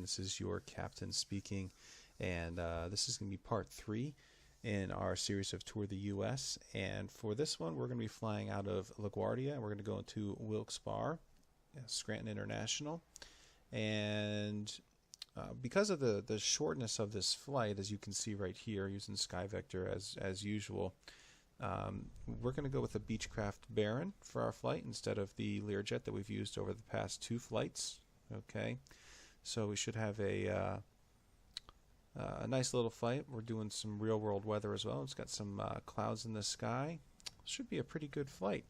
This is your captain speaking, and this is going to be part 3 in our series of Tour the US. And for this one, we're going to be flying out of Laguardia. We're going to go into Wilkes-Barre, Scranton International. And because of the shortness of this flight, as you can see right here, using SkyVector as usual, we're going to go with a Beechcraft Baron for our flight instead of the Learjet that we've used over the past 2 flights. Okay, so we should have a nice little flight. We're doing some real-world weather as well. It's got some clouds in the sky. Should be a pretty good flight.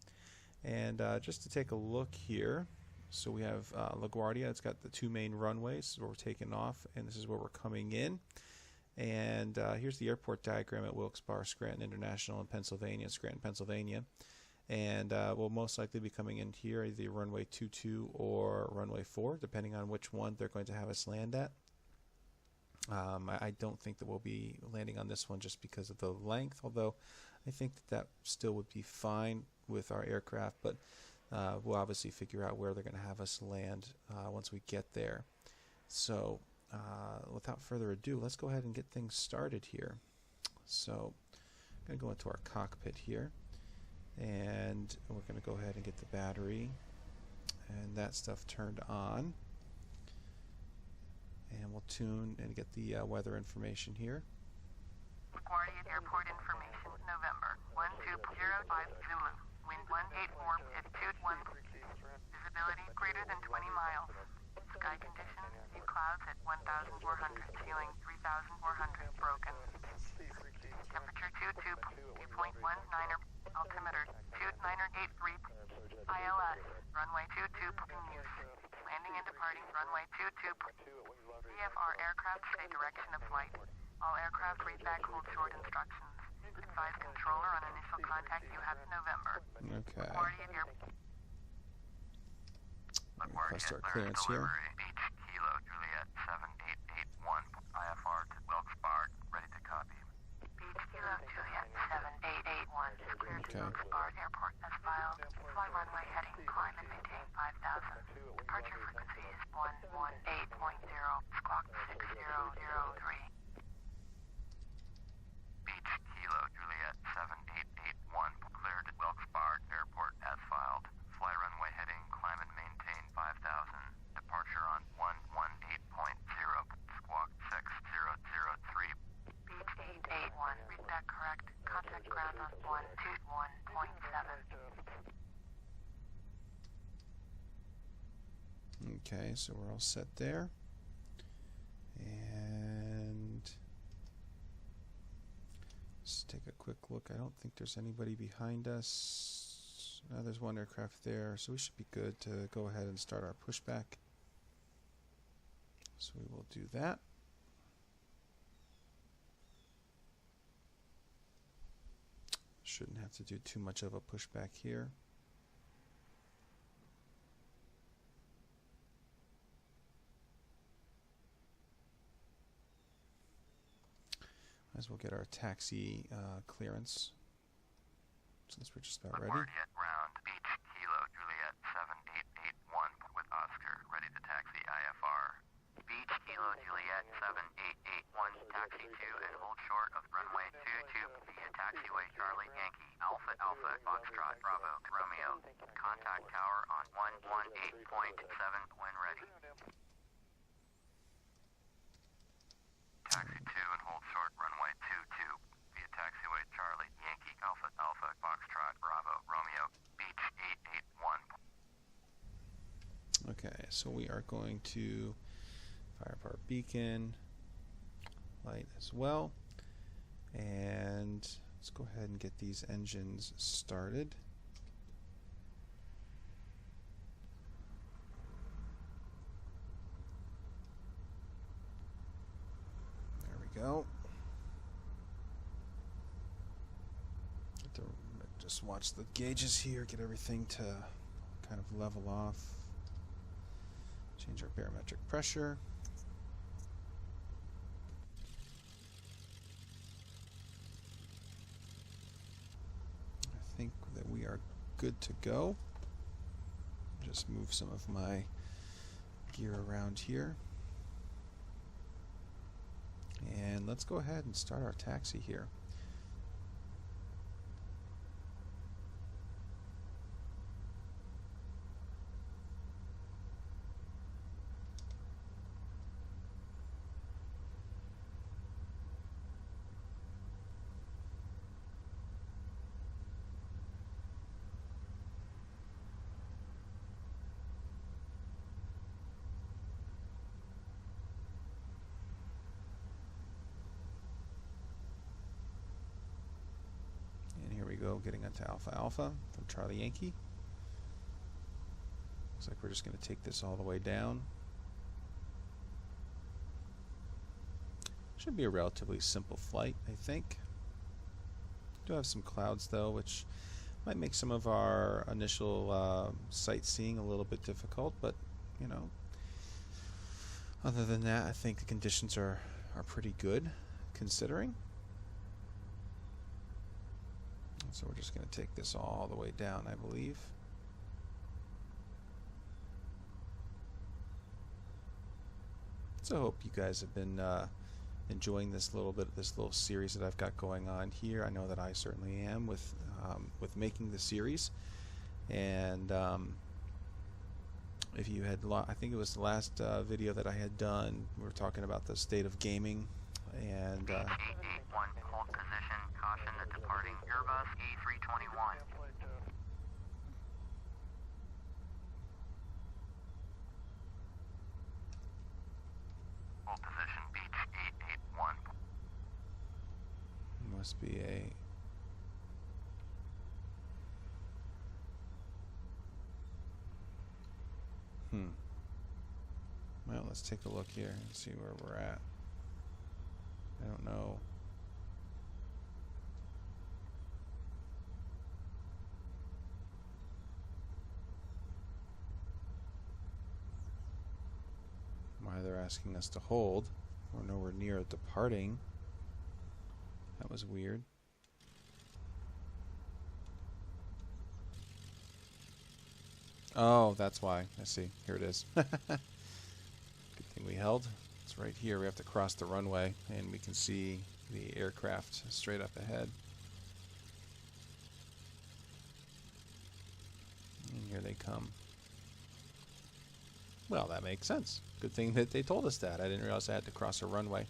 And just to take a look here, so we have LaGuardia. It's got the 2 main runways where we're taking off, and this is where we're coming in. And here's the airport diagram at Wilkes-Barre, Scranton International in Pennsylvania, Scranton, Pennsylvania. And we'll most likely be coming in here, either runway 22 or runway 4, depending on which one they're going to have us land at. I don't think that we'll be landing on this one just because of the length, although I think that still would be fine with our aircraft, but we'll obviously figure out where they're going to have us land once we get there. So without further ado, let's go ahead and get things started here. So I'm going to go into our cockpit here, and we're going to go ahead and get the battery and that stuff turned on. And we'll tune and get the weather information here. Laguardia Airport information, November 1205 Zulu, wind 184, altitude 1, visibility greater than 20 miles, sky conditions, few clouds at 1,400, ceiling 3,400, broken, temperature 2.19, altimeter 2983, ILS, runway 22 in use, landing and departing runway 22, VFR aircraft stay direction of flight. All aircraft read back hold short instructions. Advise controller on initial contact you have in November. Okay. Request our clearance here. Beach Kilo Juliet 7881 IFR to Wilkes-Barre, ready to copy. Beach Kilo Juliet 7881 is cleared to Wilkes-Barre Airport as filed. Fly runway heading, climb and maintain 5,000. Departure frequency is 118.0, squawk 6003. Beach Kilo Juliet 7881 cleared at Wilkes-Barre Airport as filed. Fly runway heading, climb and maintain 5,000. Departure on 118.0, squawk 6003. Beach 881, read that correct. Contact ground on 121.7. Okay, so we're all set there. And let's take a quick look. I don't think there's anybody behind us. No, there's one aircraft there, so we should be good to go ahead and start our pushback. So we will do that. Shouldn't have to do too much of a pushback here. Might as well get our taxi clearance, since we're just about ready. Laguardia ground, Beach Kilo Juliet 7881 with Oscar, ready to taxi IFR. Beach Kilo Juliet 7881, taxi to and hold short of runway 22 via taxiway Charlie Yankee Alpha Alpha Foxtrot Bravo Romeo. Contact tower on 118.7 when ready. Taxi to and hold short runway 22 via taxiway Charlie Yankee Alpha Alpha Foxtrot Bravo Romeo. Beach 881. Okay, so we are going to fire up our beacon light as well, and let's go ahead and get these engines started. There we go. Just watch the gauges here, get everything to kind of level off. Change our barometric pressure. I think that we are good to go. Just move some of my gear around here. let's go ahead and start our taxi here. Go getting onto Alpha Alpha from Charlie Yankee. Looks like we're just going to take this all the way down. Should be a relatively simple flight, I think. Do have some clouds though, which might make some of our initial sightseeing a little bit difficult, but you know, other than that, I think the conditions are pretty good considering. So we're just going to take this all the way down, I believe. So I hope you guys have been enjoying this little series that I've got going on here. I know that I certainly am with making the series. And if you had, I think it was the last video that I had done, we were talking about the state of gaming and. 881, hold position, caution the departing Airbus A321. Hold position, beach 881. Must be a. Well, let's take a look here and see where we're at. I don't know. Why they're asking us to hold. We're nowhere near departing. That was weird. Oh, that's why. I see. Here it is. Good thing we held. It's right here. We have to cross the runway, and we can see the aircraft straight up ahead. And here they come. Well, that makes sense. Good thing that they told us that. I didn't realize I had to cross a runway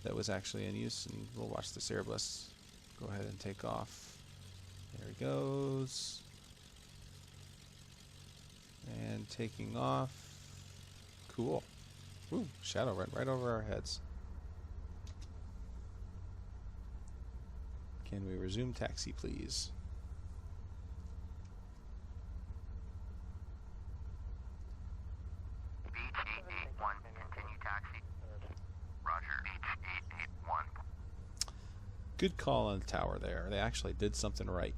that was actually in use. And we'll watch this Airbus go ahead and take off. There he goes. And taking off. Cool. Ooh, shadow right over our heads. Can we resume taxi, please? Beach 881, continue taxi. Roger, Beach 881. Good call on the tower there. They actually did something right.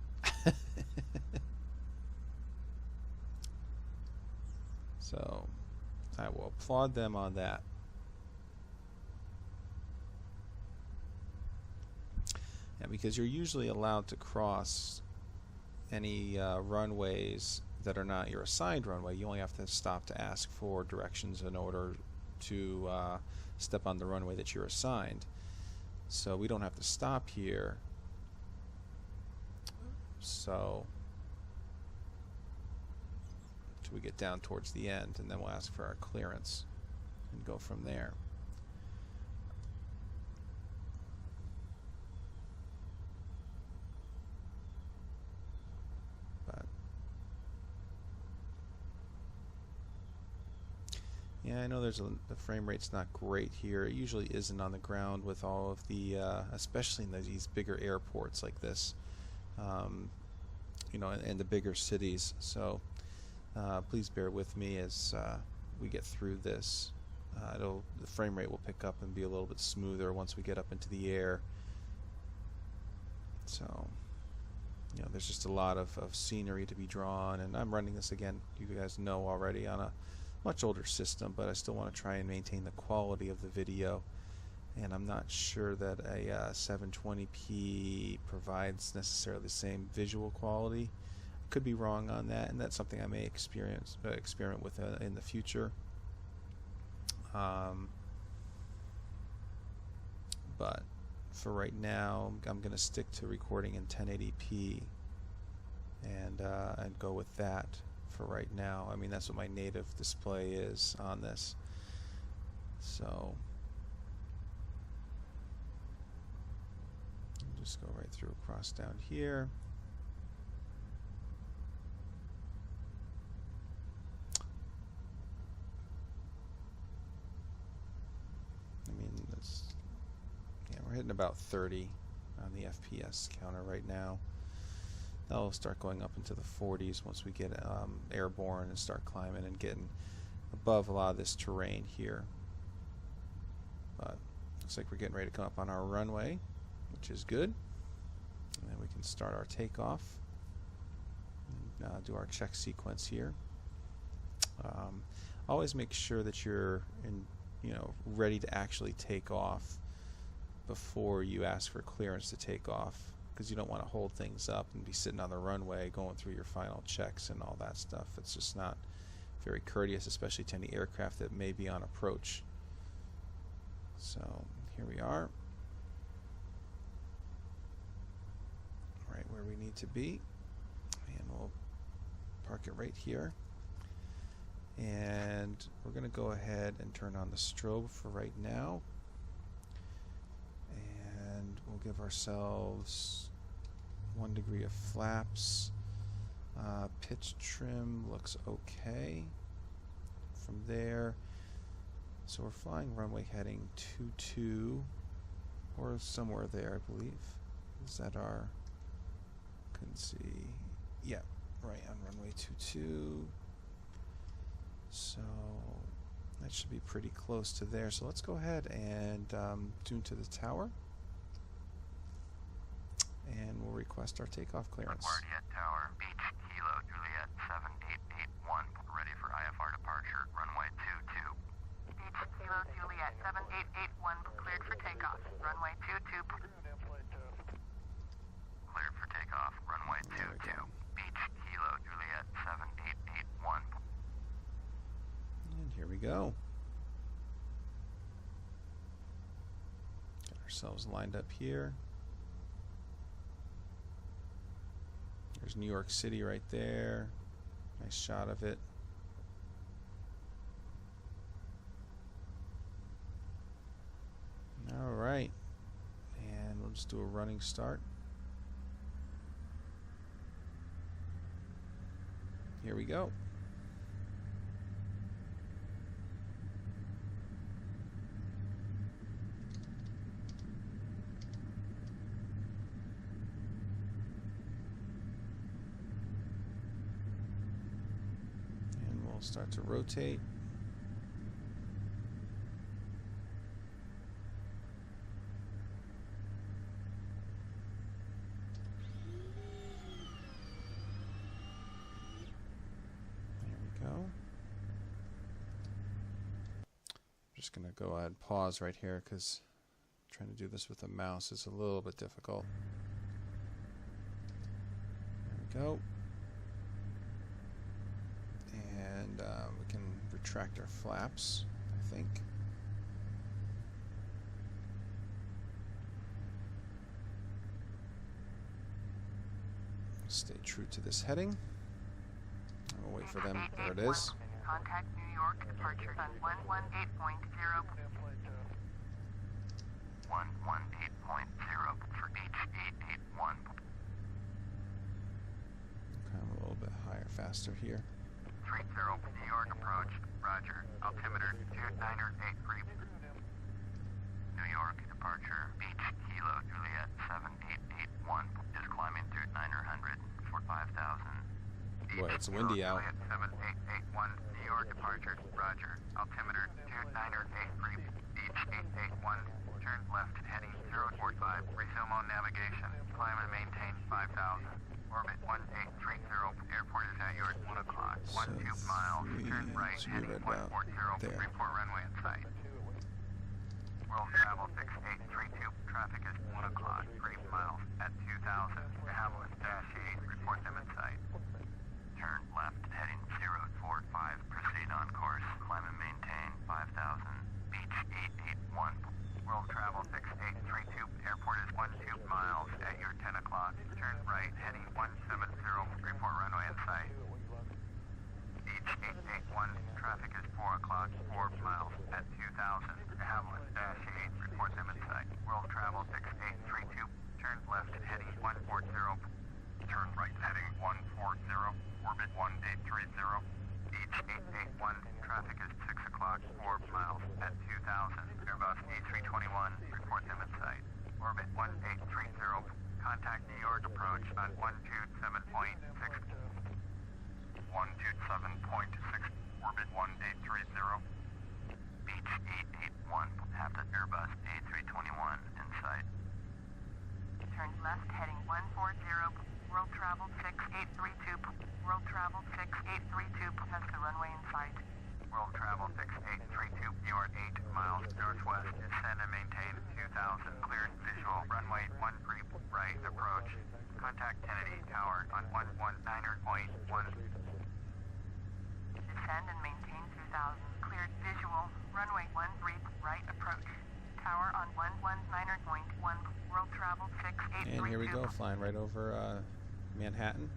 So, I will applaud them on that. Yeah, because you're usually allowed to cross any runways that are not your assigned runway. You only have to stop to ask for directions in order to step on the runway that you're assigned. So we don't have to stop here. So till we get down towards the end, and then we'll ask for our clearance and go from there. But yeah, I know the frame rate's not great here. It usually isn't on the ground with all of the, especially in these bigger airports like this, you know, and the bigger cities. So please bear with me as we get through this. The frame rate will pick up and be a little bit smoother once we get up into the air. So, you know, there's just a lot of scenery to be drawn, and I'm running this again, you guys know already, on a much older system, but I still want to try and maintain the quality of the video, and I'm not sure that a 720p provides necessarily the same visual quality. Could be wrong on that, and that's something I may experiment with in the future. but for right now I'm going to stick to recording in 1080p and go with that for right now. I mean, that's what my native display is on this. So I'll just go right through across down here. I mean, we're hitting about 30 on the FPS counter right now. That'll start going up into the 40s once we get airborne and start climbing and getting above a lot of this terrain here. But looks like we're getting ready to come up on our runway, which is good. And then we can start our takeoff and do our check sequence here. Always make sure that you're ready to actually take off before you ask for clearance to take off, because you don't want to hold things up and be sitting on the runway going through your final checks and all that stuff. It's just not very courteous, especially to any aircraft that may be on approach. So here we are, right where we need to be, and we'll park it right here. And we're going to go ahead and turn on the strobe for right now, and we'll give ourselves 1 degree of flaps. Pitch trim looks okay from there. So we're flying runway heading 22 or somewhere there, I believe. Is that our, couldn't see, yeah, right on runway 22. So that should be pretty close to there. So let's go ahead and tune to the tower, and we'll request our takeoff clearance. Laguardia Tower, Beach, Kilo, Juliet 7881, ready for IFR departure, runway 22. Beach, Kilo, Juliet 7881, cleared for takeoff, runway 22. Cleared for takeoff, runway 22. Beach, Kilo, Juliet 7881. And here we go. Got ourselves lined up here. There's New York City right there. Nice shot of it. All right. And we'll just do a running start. Here we go. Start to rotate. There we go. I'm just going to go ahead and pause right here because trying to do this with a mouse is a little bit difficult. There we go. And we can retract our flaps, I think. Stay true to this heading. I'll wait for them. There it is. Contact New York, departure on 118.0. 118.0 for Beach 881. Come a little bit higher, faster here. 30 New York approach, roger, altimeter 2983. New York departure, Beach, Kilo, Juliet 7881, is climbing through 900 for 5,000. Boy, it's windy out. Juliet 7881, New York departure, roger, altimeter 2983, Beach 881, turn left heading 045, resume on navigation, climb and maintain 5,000. Orbit 1830, airport is at yours 1 o'clock, 12 miles, turn right, heading 140, report runway in sight. World travel 6832, traffic is 1 o'clock, 3 miles at 2,000, Havoc -8, report them in sight. Turn left, heading 045, proceed on course, climb and maintain 5,000, Beach 881. World travel 6832. Hamlet, dash 8, report them in sight. World travel 6832, turns left heading 140. Turn right heading 140, orbit 1830. Beach 881, traffic is 6 o'clock, 4 miles at 2000. Airbus A321, report them in sight. Orbit 1830, contact New York approach on 127.6. 127.6, orbit 1830. Beach 881, have the Airbus A321 in sight. Turn left heading 140. World travel 6832. World travel 6832 has the runway in sight. World travel 6832, you are 8 miles northwest. Descend and maintain 2000. Cleared visual. Runway 13 right approach. Contact Kennedy Tower on 119.1. Descend and maintain 2000. Cleared visual. Runway 13 right approach. Tower on 119.1. World travel 6832. And here we go, flying right over Manhattan.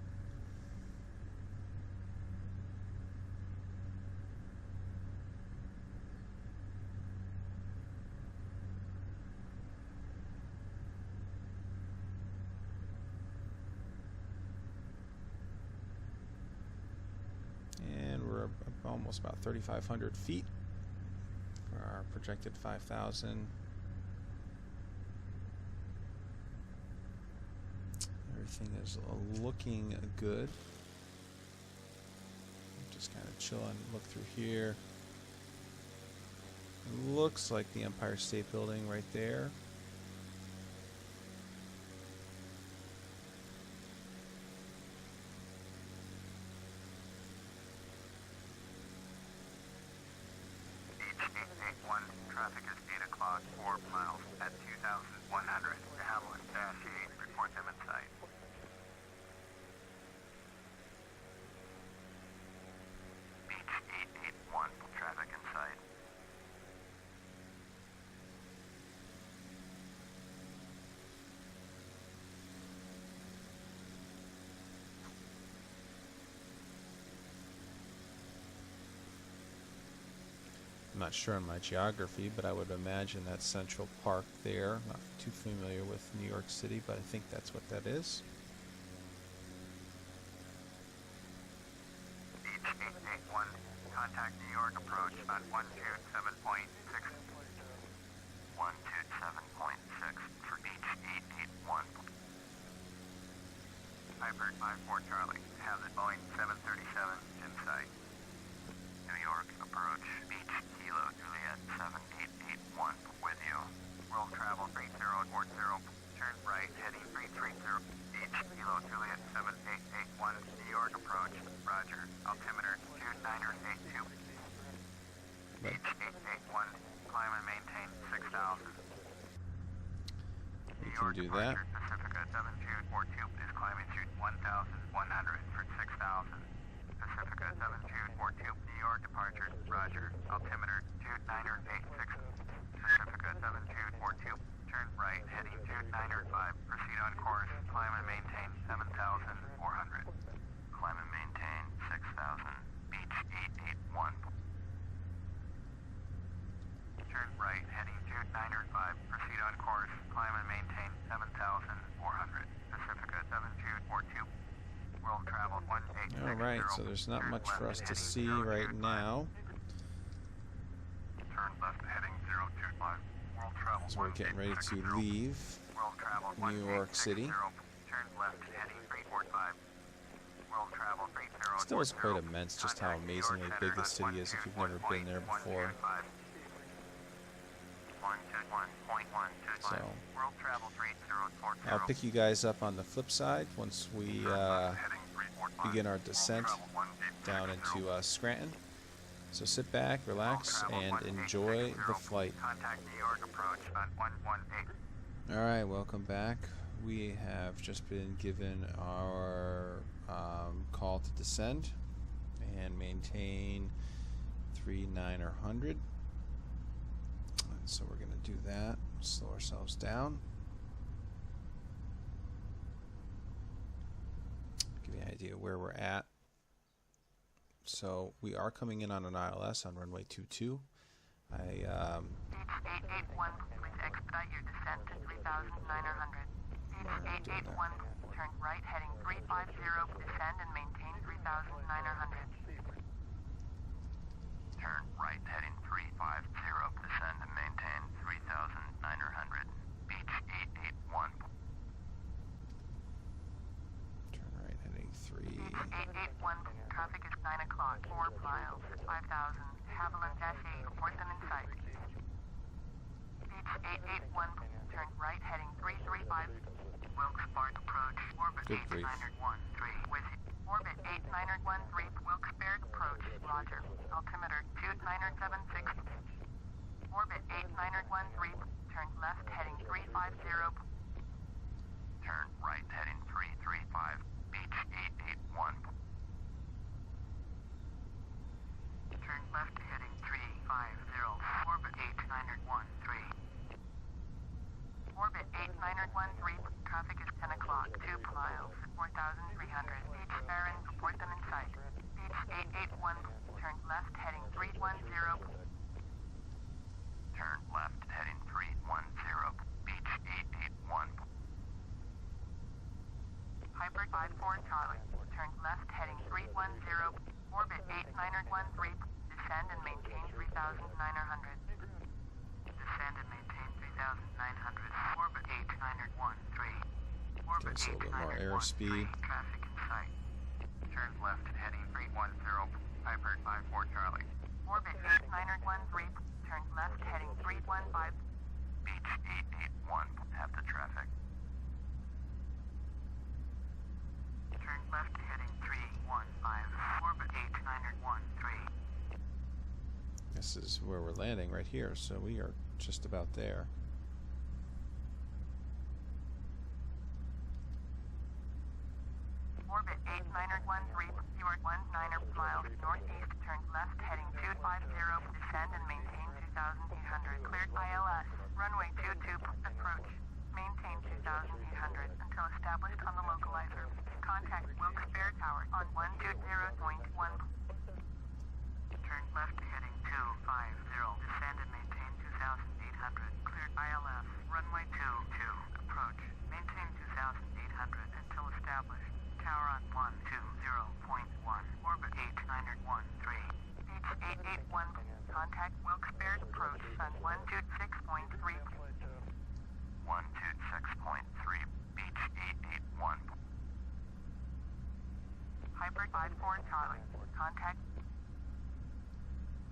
And we're almost about 3,500 feet for our projected 5,000. Everything is looking good. Just kind of chill and look through here. It looks like the Empire State Building right there. Beach 881, traffic is 8 o'clock, 4 miles at 2100. Hamlet, dash 8, report them in sight. Beach 881, traffic in sight. I'm not sure on my geography, but I would imagine that's Central Park there. Not too familiar with New York City, but I think that's what that is. Beach 881, contact New York approach on 127.6. 127.6 for Beach 881. Piper 54 Charlie, have the Boeing 737 in sight. New York approach, Beach Kilo Juliet 7881 with you. World travel 3040, turn right heading 330. Beach Kilo Juliet 7881, New York approach, roger. Altimeter 2982. Beach 881, climb and maintain 6000. You can do that. Pacifica 7242 is climbing through 1100 for 6000. Pacifica 7242, New York departure, roger. Altimeter 2986. Pacifica 7242, turn right heading 2905. Proceed on course, climb and maintain 7400. Climb and maintain 6000. Beach 881. Turn right heading 2905. Proceed on course, climb and maintain 7400. Pacifica 7242. World travel 1860. All right, so there's not much for us to see right now. Turn left heading 025. World travel So we're getting ready to leave World travel New York City. Turn left heading 345. World travel 3040. Still is quite immense just how amazingly big the city is if you've never been there before. So World travel 3040. I'll pick you guys up on the flip side once we begin our descent down into Scranton. So sit back, relax, and enjoy the flight. Contact New York approach on 118. All right, welcome back. We have just been given our call to descend and maintain 3900. So we're going to do that. Slow ourselves down. Give you an idea where we're at. So we are coming in on an ILS on runway 22. Beach 881, please expedite your descent to 3,900. Beach 881, turn right heading 350, descend and maintain 3,900. Turn right heading 350, descend and maintain 3,900. Beach 881. Turn right heading 3. Beach 881, traffic is 9 o'clock, 4 miles, 5,000. Haviland Dash 8, report them in sight. Beach 881, turn right heading 335. Wilkes-Barre approach, orbit Good grief. 8913, with orbit 8913, Wilkes-Barre approach, roger, altimeter 2976, orbit 8913, turn left heading 350, Turn right heading 335. Beach 881. turn left heading 350, orbit 8913. Orbit 8913, traffic is 10 o'clock, 2 miles, 4,300. Beach Barron, report them in sight. Beach 881, turn left heading 310. Turn left heading 310. Beach 881. Hybrid 54 Charlie, turn left heading 310. Orbit 8913, descend and maintain 3,900. Descend and maintain 3,900. Orbit 8913. Orbit Just a little bit more airspeed. Traffic in sight. Turn left heading 310. Hybrid 54 Charlie. Orbit 8913, turn left heading 315. Beach 881. Have the traffic. Turn left heading 315. Orbit 8913. This is where we're landing right here, so we are just about there. Orbit 8913, you are 19 miles northeast, turn left heading 250, descend and maintain 2,800. Cleared ILS, runway 22, approach. Maintain 2,800 until established on the localizer. Contact Wilkes-Barre Tower on 120.1. Turn left heading 250, descend and maintain 2,800. Cleared ILS, runway 22, approach. Maintain 2,800 until established. Tower on 120.1. Orbit 8913. Beach 881. Contact Wilkes-Barre approach on 126.3. 126.3. Beach 881. Hybrid 54 Charlie. Contact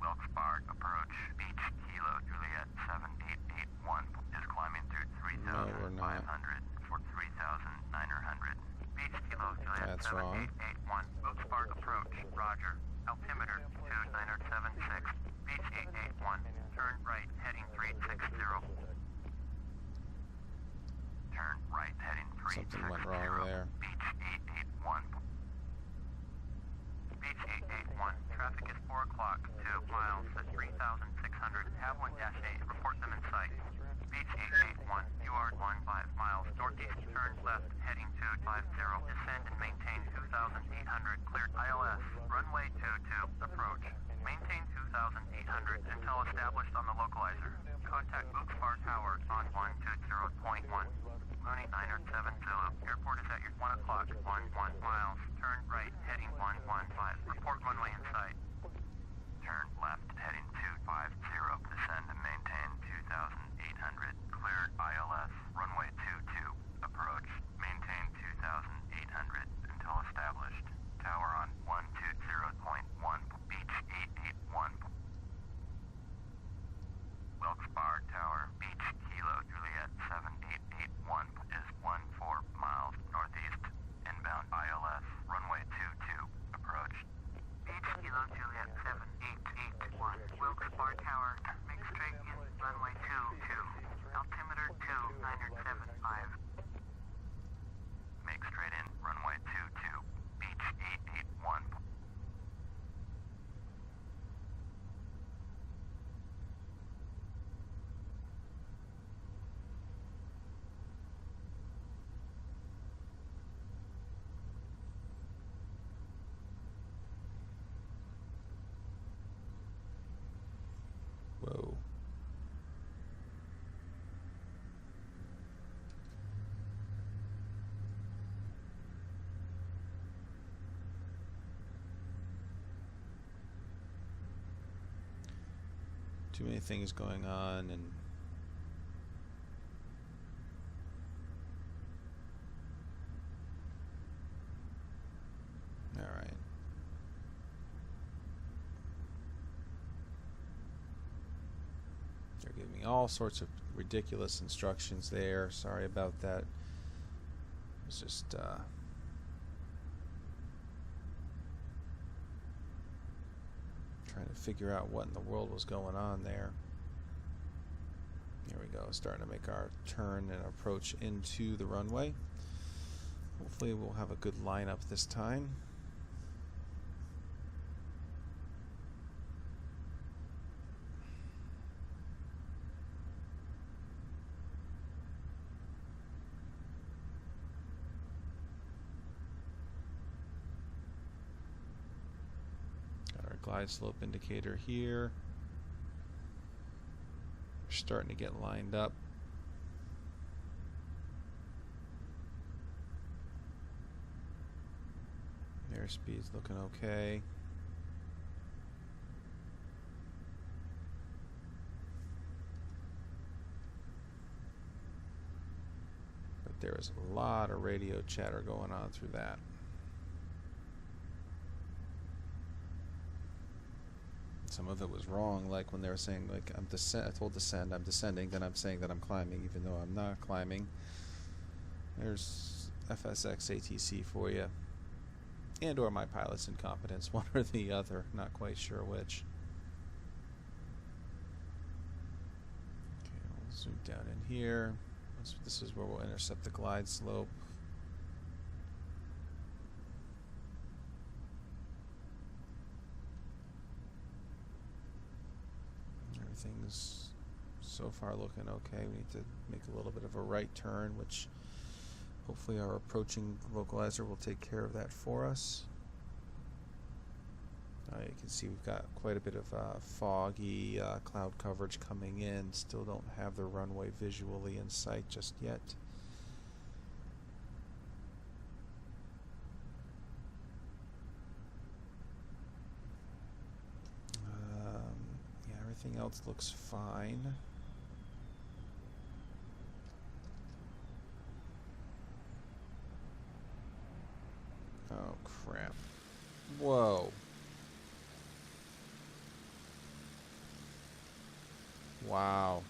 Wilkes-Barre approach. Beach Kilo Juliet 7881 is climbing through No, we're not. 3,500 for 3,900. Beach Kilo Juliet That's wrong. 7881. Wilkes-Barre approach. Roger. Altimeter 2976. Beach 881. Turn right heading 360. Turn right heading 360. Something went wrong there. Beach 881. Beach 881. Traffic is 4 o'clock. 2 miles at 3,600. Have 1-8. Report them in sight. Beach 881. You are 15 miles northeast. Turn left heading 250. Descend and maintain 2,800. Cleared ILS. Runway 22. Approach. Maintain 2,800 until established on the localizer. Contact Wilkes-Barre Tower on 120.1. Mooney 907 Zulu. Airport is at your 1 Too many things going on, and all right. They're giving me all sorts of ridiculous instructions there. Sorry about that. It's just trying to figure out what in the world was going on there. Here we go, starting to make our turn and approach into the runway. Hopefully we'll have a good lineup this time. Glide slope indicator here. We're starting to get lined up. Airspeed's looking okay. But there is a lot of radio chatter going on through that. Some of it was wrong, like when they were saying, like, I told descend, I'm descending, then I'm saying that I'm climbing, even though I'm not climbing. There's FSX ATC for you, and or my pilot's incompetence, one or the other, not quite sure which. Okay, we'll zoom down in here. This is where we'll intercept the glide slope. Everything's so far looking okay. We need to make a little bit of a right turn, which hopefully our approaching localizer will take care of that for us. You can see we've got quite a bit of foggy cloud coverage coming in. Still don't have the runway visually in sight just yet. Everything else looks fine. Oh crap. Whoa. Wow.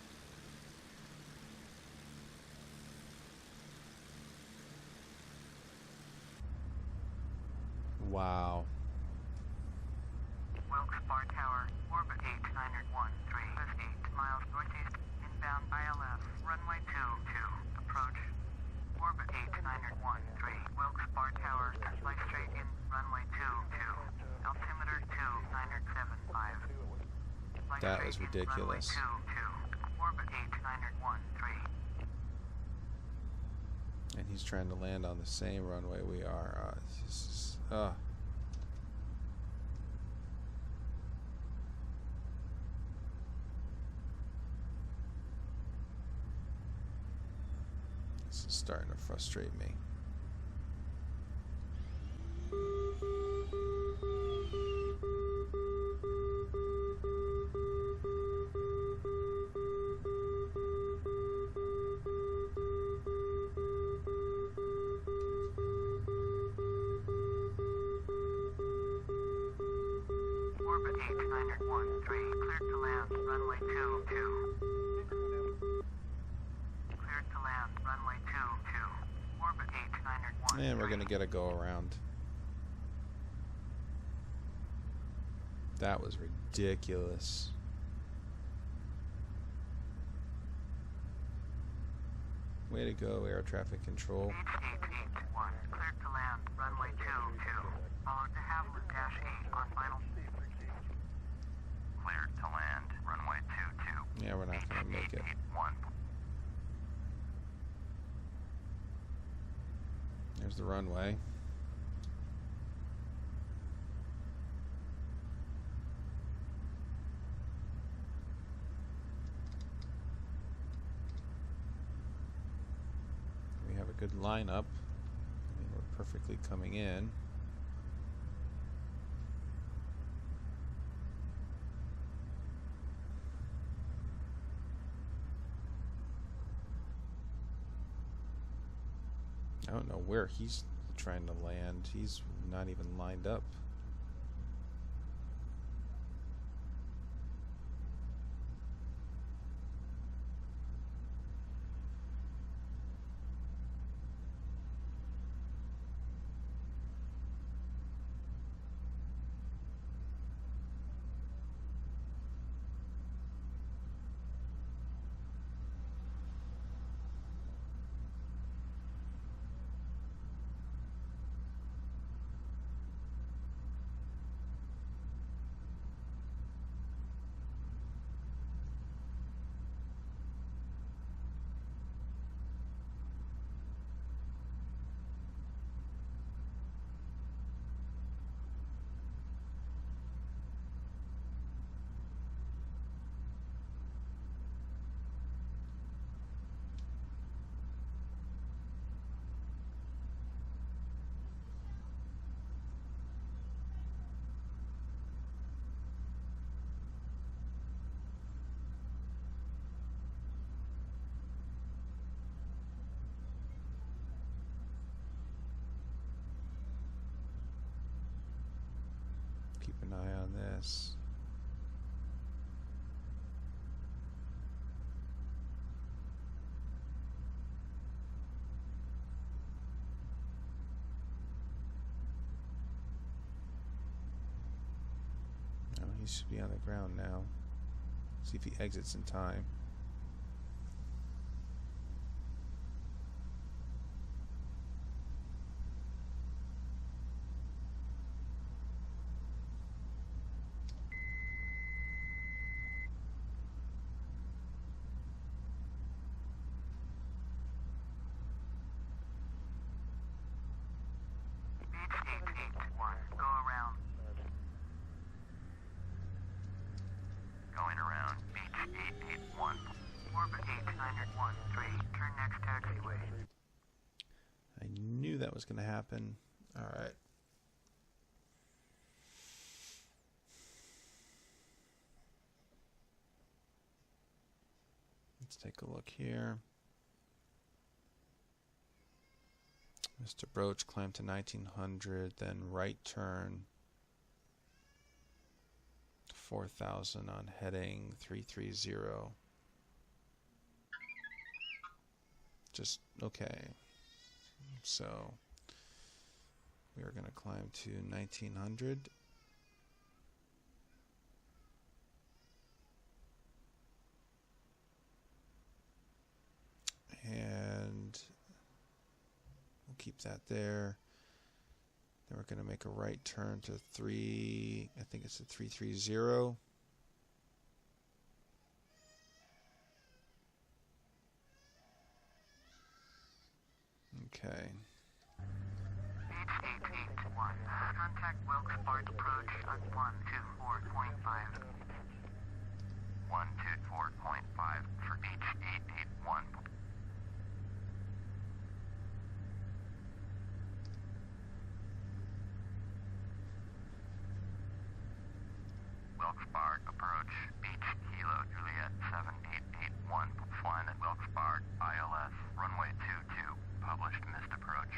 Wow. Wilkes-Barre Tower, orbit 8913, 8 miles northeast, inbound ILS, runway 22, approach. Orbit 8913, Wilkes-Barre Tower, fly straight in, runway 22, altimeter 2975. That was ridiculous. Orbit 8913. And he's trying to land on the same runway we are. This is starting to frustrate me. Orbit 8913, cleared to land, runway 22. Cleared to land, runway 22. Orbit 8913. And we're going to get a go around. That was ridiculous. Way to go, air traffic control. H881, cleared to land, runway 22. Followed to Havilland Dash 8 on final. Cleared to land, runway 22. Yeah, we're not going to make it. 1. There's the runway. We have a good lineup. I mean, we're perfectly coming in. I don't know where he's trying to land. He's not even lined up. Keep an eye on this. Oh, he should be on the ground now. See if he exits in time. Beach 881, go around. Going around. Beach 881. Orbit 8913, turn next taxiway. I knew that was going to happen. All right. Let's take a look here. Mr. Broach climbed to 1900, then right turn 4,000 on heading 330. Just okay. So we are going to climb to 1900. And we'll keep that there. Then we're going to make a right turn to I think it's a 330. Okay. Beach 881, contact Wilkes Barre approach on 124.5. 124.5 for Beach 881. Wilkes-Barre approach. Beach Kilo Juliet 7881. Flying at Wilkes-Barre ILS runway 22. Published missed approach.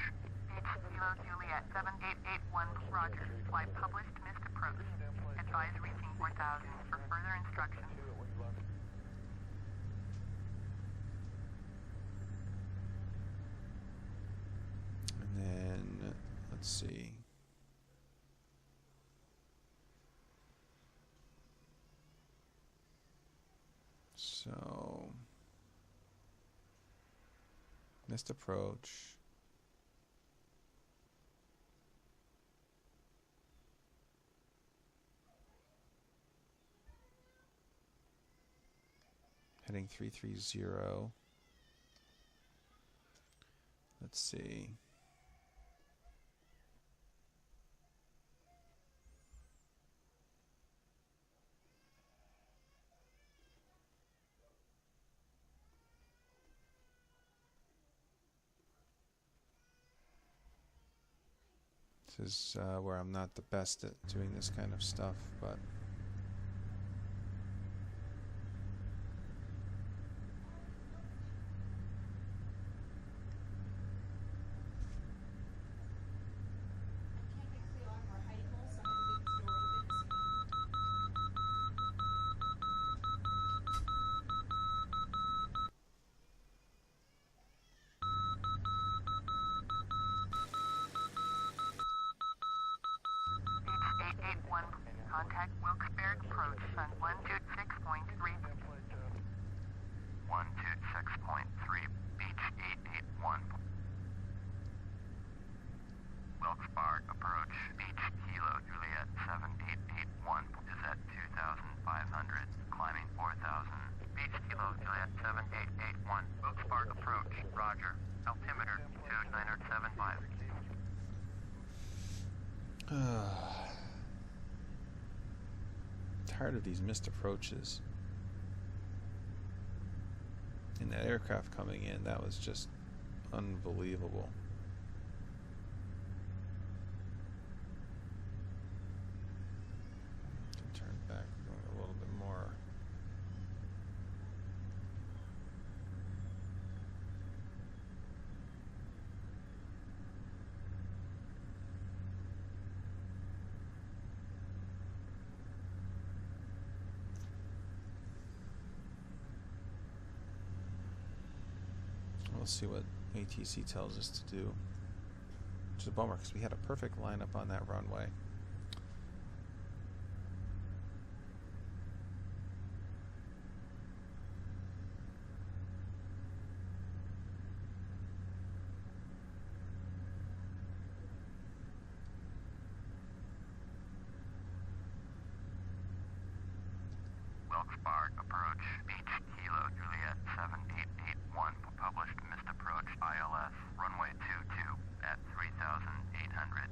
Beach Kilo Juliet 7881, roger. Flight published, missed approach. Advise reaching 4000 for further instructions. And then let's see. So missed approach. Heading 330. Let's see. This is where I'm not the best at doing this kind of stuff, but 6.3, beach 881. Wilkes-Barre approach, beach Kilo Juliet 7881 is at 2,500, climbing 4,000. Beach Kilo Juliet 7881, Wilkes-Barre approach, roger, altimeter 2975. Tired of these missed approaches. And that aircraft coming in, that was just unbelievable. Turn back, going a little bit more. We'll see what ATC tells us to do. Which is a bummer because we had a perfect lineup on that runway. Wilkes-Barre approach, beach Kilo Juliet 7881, published missed approach ILS, runway 22 at 3,800.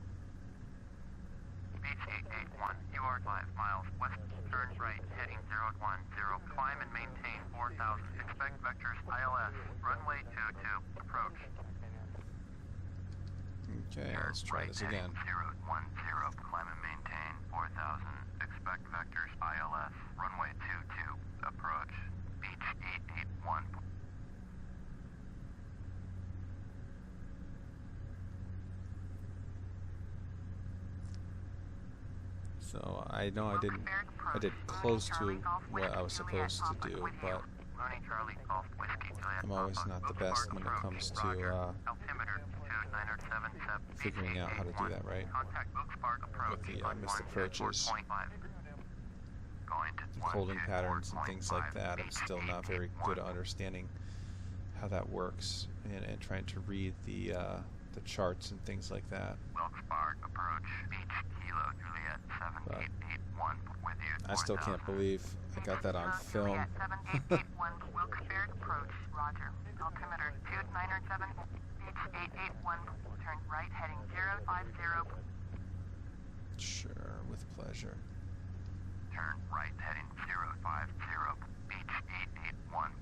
Beach 881, you are 5 miles west, turn right, heading 010, climb and maintain 4,000, expect vectors ILS, runway 22, approach. Okay, let's try this again. 010, climb and maintain 4,000, expect vectors ILS, runway 22, approach, beach 881. So I know I did close to what I was supposed to do, but I'm always not the best when it comes to figuring out how to do that right with the missed approaches, holding patterns and things like that. I'm still not very good at understanding how that works and trying to read the charts and things like that. Wilkes-Barre approach, beach Kilo Juliet 7881 with you. I still can't believe I got that on film. 7881, Wilkes-Barre approach, roger. Altimeter 2907, beach 881, turn right heading 050. Sure, with pleasure. Turn right heading 050, beach 881.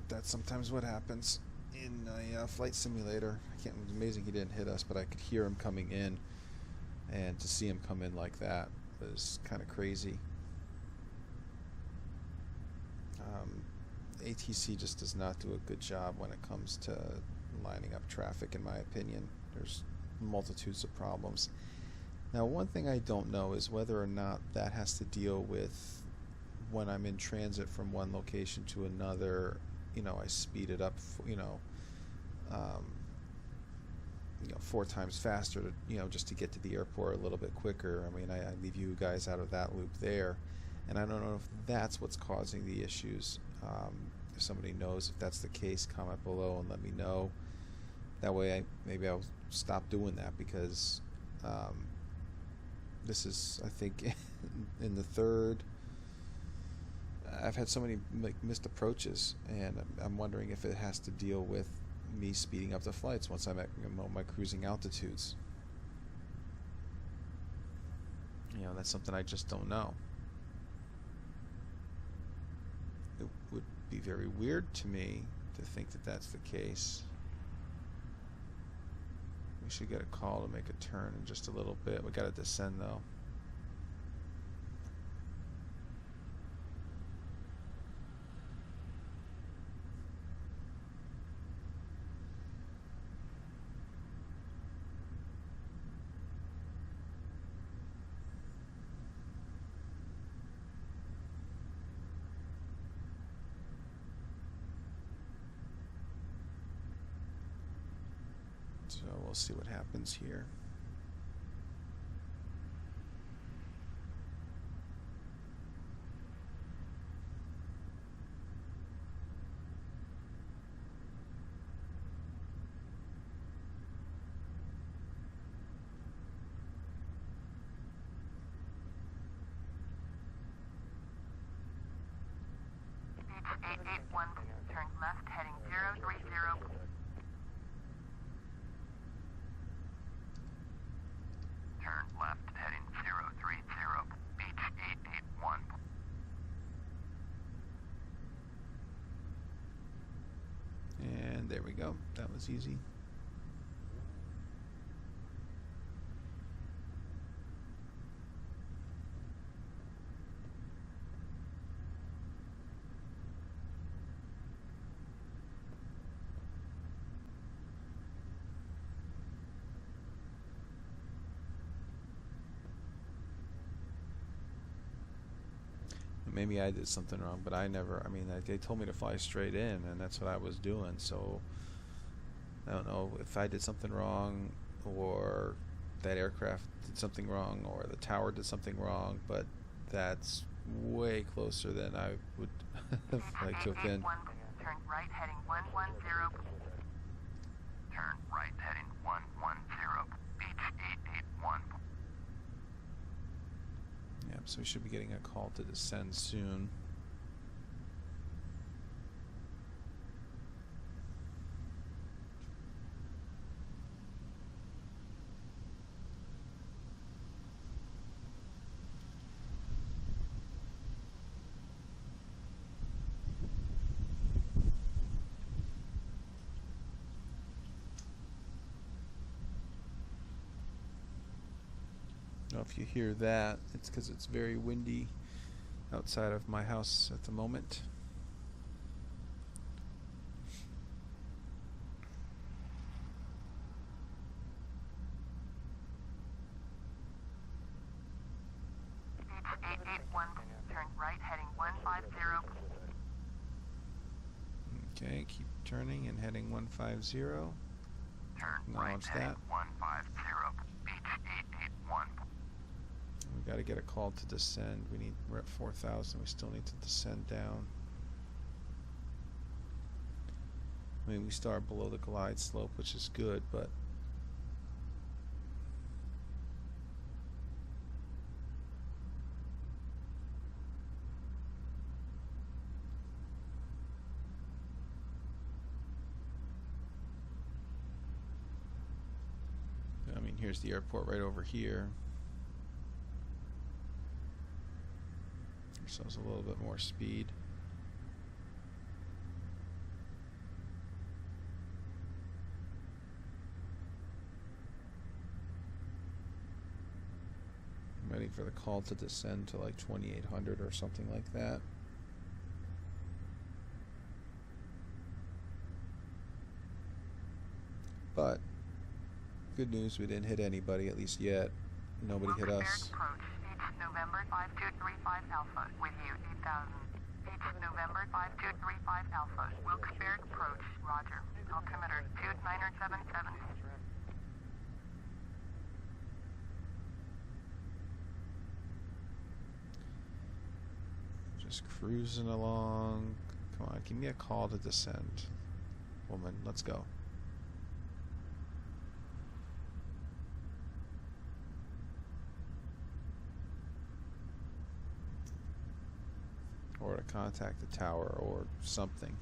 That's sometimes what happens in a flight simulator. It was amazing he didn't hit us, but I could hear him coming in, and to see him come in like that was kind of crazy. ATC just does not do a good job when it comes to lining up traffic, in my opinion. There's multitudes of problems. Now, one thing I don't know is whether or not that has to deal with when I'm in transit from one location to another. I speed it up, 4 times faster to, just to get to the airport a little bit quicker. I mean, I leave you guys out of that loop there, and I don't know if that's what's causing the issues. If somebody knows if that's the case, comment below and let me know. That way, maybe I'll stop doing that, because this is, I think, in the third. I've had so many missed approaches, and I'm wondering if it has to deal with me speeding up the flights once I'm at my cruising altitudes. That's something I just don't know. It would be very weird to me to think that that's the case. We should get a call to make a turn in just a little bit. We got to descend though. So we'll see what happens here. 181, turn left heading 030. Turn left heading 030, beach 881. And there we go. That was easy. Maybe I did something wrong, but I mean, they told me to fly straight in, and that's what I was doing. So I don't know if I did something wrong, or that aircraft did something wrong, or the tower did something wrong, but that's way closer than I would have liked to have been. Turn right heading 110. Turn right heading 110, beach 881. Yeah, so we should be getting a call to descend soon. Now, if you hear that, it's because it's very windy outside of my house at the moment. Beach 881, turn right heading 150. Okay, keep turning and heading 150. Turn right Acknowledge heading that. 150, beach 881. We've got to get a call to descend. We're at 4,000. We still need to descend down. I mean, we start below the glide slope, which is good, but I mean, here's the airport right over here. Ourselves a little bit more speed. I'm waiting for the call to descend to like 2,800 or something like that. But good news, we didn't hit anybody, at least yet. Nobody hit us. Approach, Beach November 5235 Alpha, with you 8,000. Beach November 5235 Alpha, Wilkes-Barre approach, roger. Altimeter 2977. Just cruising along. Come on, give me a call to descend. Woman, let's go. Or to contact the tower or something.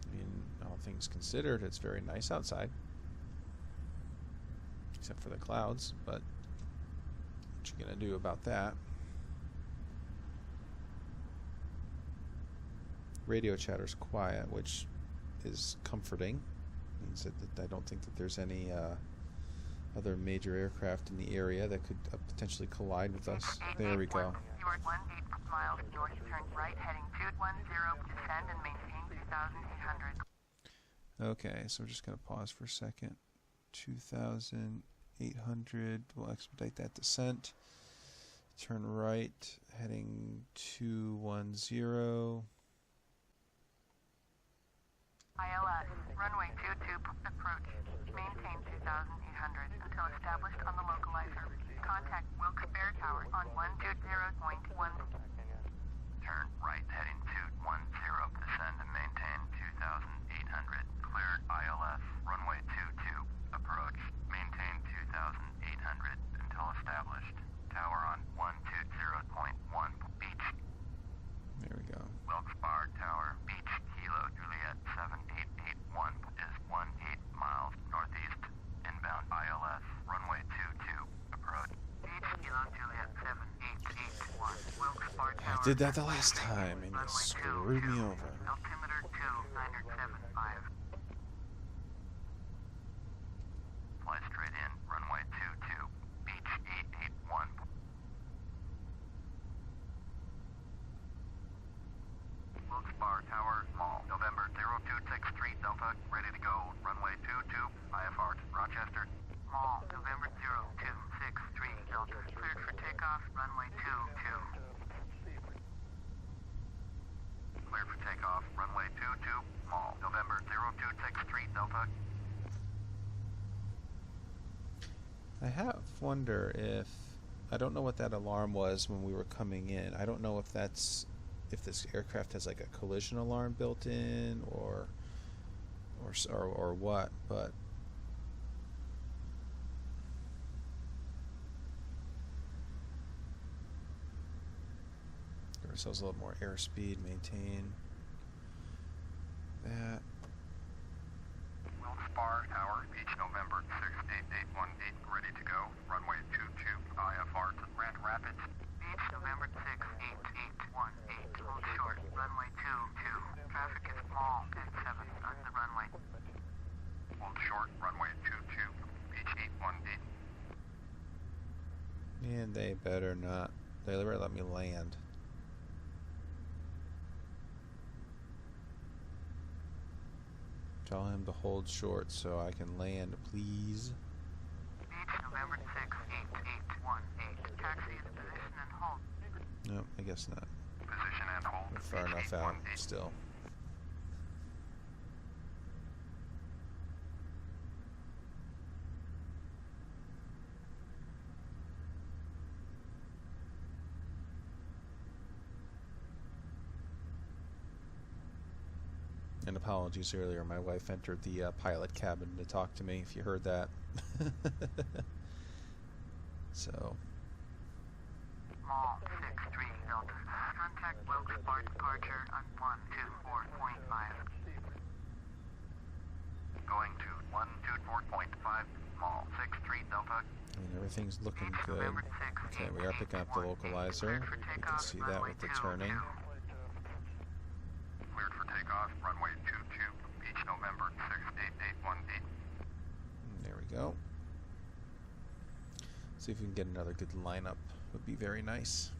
I mean, all things considered, it's very nice outside. Except for the clouds, but what you gonna do about that? Radio chatter's quiet, which is comforting. Means that I don't think that there's any other major aircraft in the area that could potentially collide with us. There we go. You are 18 miles north, turn right heading 210, descend and maintain 2,800. Okay, so we're just gonna pause for a second. 2,800. We'll expedite that descent. Turn right, heading 210. ILS, runway 22, approach. Maintain 2,800 until established on the localizer. Contact Wilkes-Barre Tower on 122. did that the last time, and you screwed me over. Altimeter 2975. Fly straight in, runway 22, beach 881. Wilkes-Barre Tower, Mall, November 0263 Delta, ready to go, runway 22, IFR, Rochester. Mall, November 0263 Delta, cleared for takeoff, runway 22. Cleared for takeoff, runway 22, Mall, November 0263 Delta. I have wonder if I don't know what that alarm was when we were coming in. I don't know if that's if this aircraft has like a collision alarm built in or what, but give ourselves a little more airspeed, maintain that. Wilkes-Barre Tower, beach November 68818, ready to go, runway 22, IFR to Grand Rapids. Beach, November 68818, hold short, runway 22. Traffic is small, at 7 on the runway. Hold short, runway 22, beach 818. And they better not. They better let me land. Tell him to hold short so I can land, please. Beach, November 68818, taxi into position and hold. No, I guess not. Position and hold. We're far enough out still. And apologies earlier, my wife entered the pilot cabin to talk to me, if you heard that. So. Mall, 63 Delta. Contact Wilkes-Barre departure on 124.5. Going to 124.5, Mall, 63 Delta. I mean, everything's looking Beach, good. November Okay, we are picking up the 68818, localizer. cleared for You can takeoff, see that runway with the 22. turning. Cleared for takeoff, runway 22, beach November 68818. There we go. See if we can get another good lineup. Would be very nice.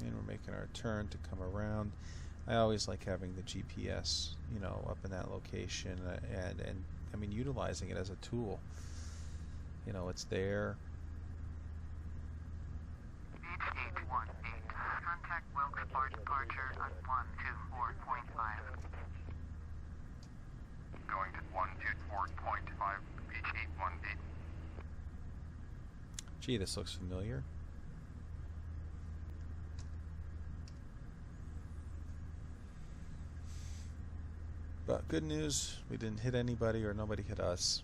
And we're making our turn to come around. I always like having the GPS, you know, up in that location, and I mean utilizing it as a tool. You know, it's there. Beach 818. Contact Wilkes-Barre departure on 124.5. Going to 124.5, beach 818. Gee, this looks familiar. But good news, we didn't hit anybody or nobody hit us.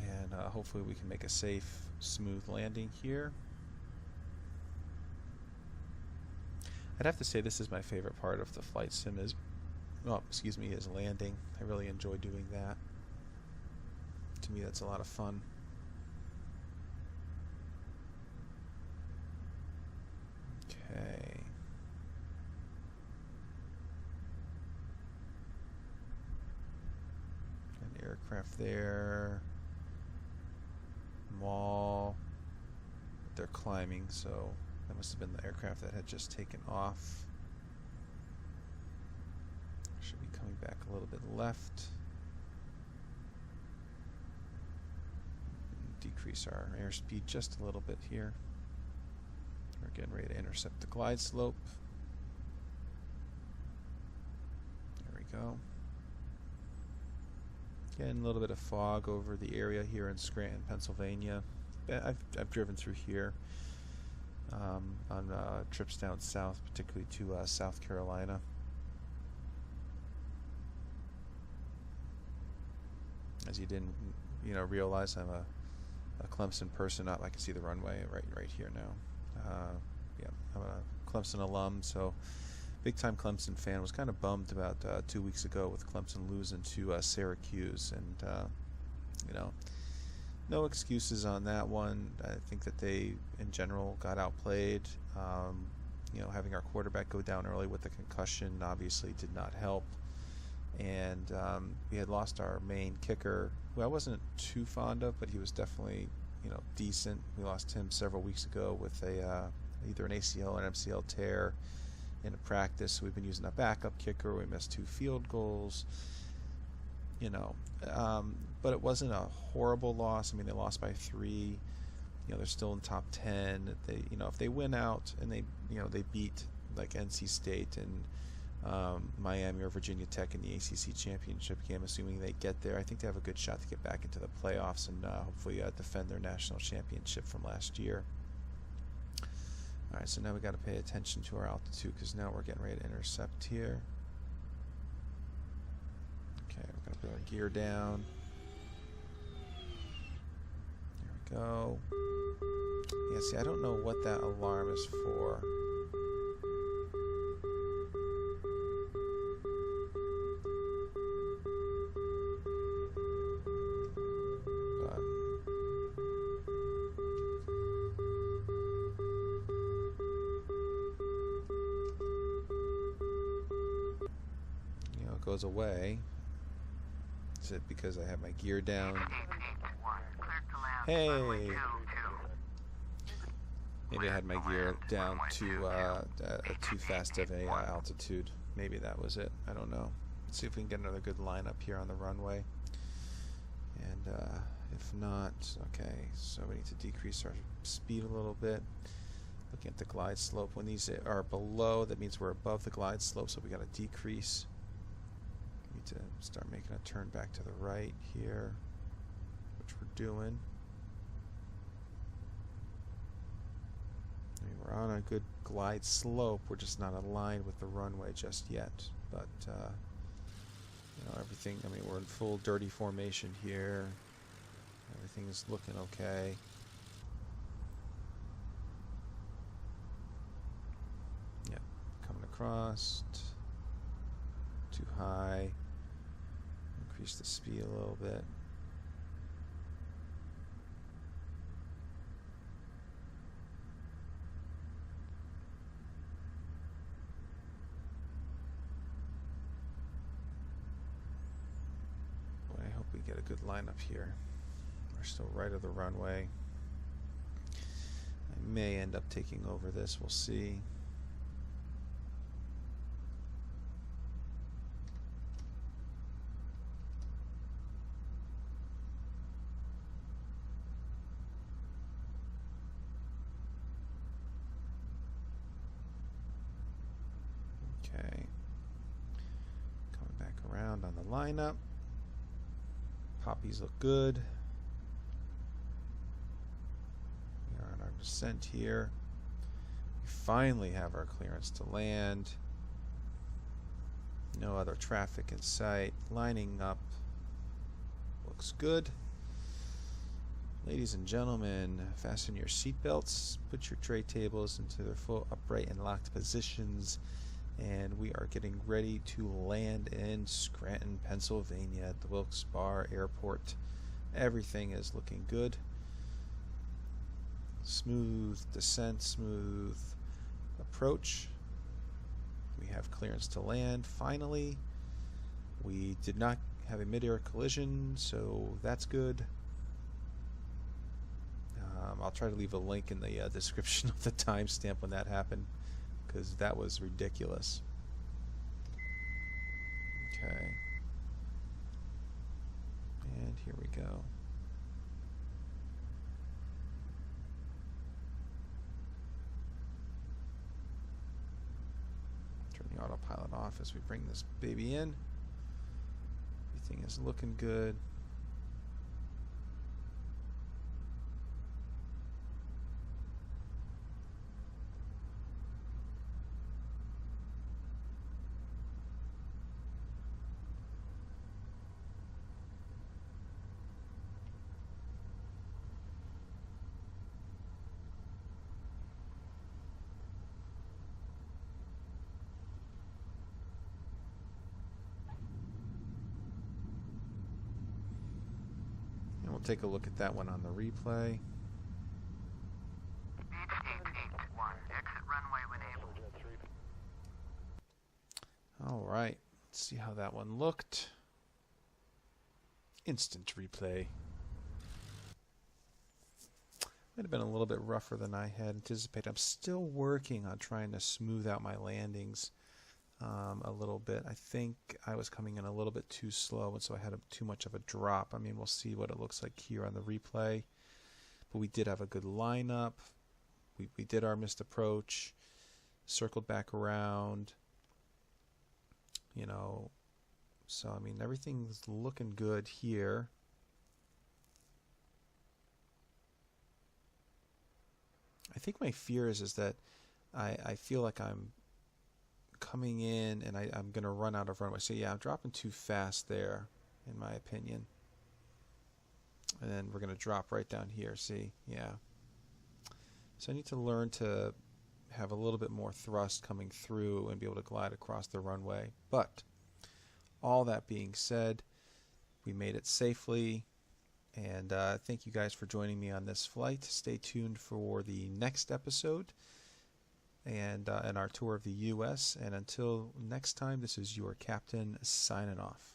And hopefully we can make a safe, smooth landing here. I'd have to say this is my favorite part of the flight sim is, well, excuse me, is landing. I really enjoy doing that. To me, that's a lot of fun. Okay. An aircraft there. Mall. They're climbing, so that must have been the aircraft that had just taken off. Should be coming back a little bit left. Decrease our airspeed just a little bit here. We're getting ready to intercept the glide slope. There we go. Getting a little bit of fog over the area here in Scranton, Pennsylvania. I've driven through here on trips down south, particularly to South Carolina. As you didn't realize I'm a Clemson person. I can see the runway right here now. Yeah, I'm a Clemson alum, so big time Clemson fan. Was kind of bummed about 2 weeks ago with Clemson losing to Syracuse, and no excuses on that one. I think that they, in general, got outplayed. Having our quarterback go down early with the concussion obviously did not help. And we had lost our main kicker, who I wasn't too fond of, but he was definitely, decent. We lost him several weeks ago with either an ACL or an MCL tear in a practice. We've been using a backup kicker. We missed 2 field goals. But it wasn't a horrible loss. I mean, they lost by 3. They're still in top 10. They, if they win out and they beat like NC State and Miami or Virginia Tech in the ACC championship game, assuming they get there, I think they have a good shot to get back into the playoffs and hopefully defend their national championship from last year. All right, so now we got to pay attention to our altitude because now we're getting ready to intercept here. Okay, we're going to put our gear down. There we go. Yeah, see, I don't know what that alarm is for. Goes away. Is it because I have my gear down? Hey! Maybe I had my gear down to too fast of a altitude. Maybe that was it. I don't know. Let's see if we can get another good lineup here on the runway. And if not, okay, so we need to decrease our speed a little bit. Looking at the glide slope. When these are below, that means we're above the glide slope, so we got to decrease. To start making a turn back to the right here, which we're doing. I mean, we're on a good glide slope. We're just not aligned with the runway just yet. But everything. I mean, we're in full dirty formation here. Everything is looking okay. Yeah, coming across. Too high. Increase the speed a little bit. Boy, I hope we get a good lineup here. We're still right of the runway. I may end up taking over this. We'll see. Okay, coming back around on the lineup. Poppies look good. We are on our descent here. We finally have our clearance to land. No other traffic in sight. Lining up. Looks good. Ladies and gentlemen, fasten your seatbelts. Put your tray tables into their full upright and locked positions. And we are getting ready to land in Scranton, Pennsylvania at the Wilkes-Barre Airport. Everything is looking good. Smooth descent, smooth approach. We have clearance to land. Finally, we did not have a mid-air collision, so that's good. I'll try to leave a link in the description of the timestamp when that happened, because that was ridiculous. Okay. And here we go. Turn the autopilot off as we bring this baby in. Everything is looking good. take a look at that one on the replay. Beach 881. Exit runway when able. All right. Let's see how that one looked. Instant replay. Might have been a little bit rougher than I had anticipated. I'm still working on trying to smooth out my landings a little bit. I think I was coming in a little bit too slow, and so I had too much of a drop. I mean, we'll see what it looks like here on the replay. But we did have a good lineup. We did our missed approach, circled back around, you know. So, I mean, everything's looking good here. I think my fear is that I feel like I'm coming in and I'm going to run out of runway. So, yeah, I'm dropping too fast there, in my opinion. And then we're going to drop right down here. See? Yeah. So I need to learn to have a little bit more thrust coming through and be able to glide across the runway. But all that being said, we made it safely. And thank you guys for joining me on this flight. Stay tuned for the next episode and our tour of the U.S. And until next time, this is your captain signing off.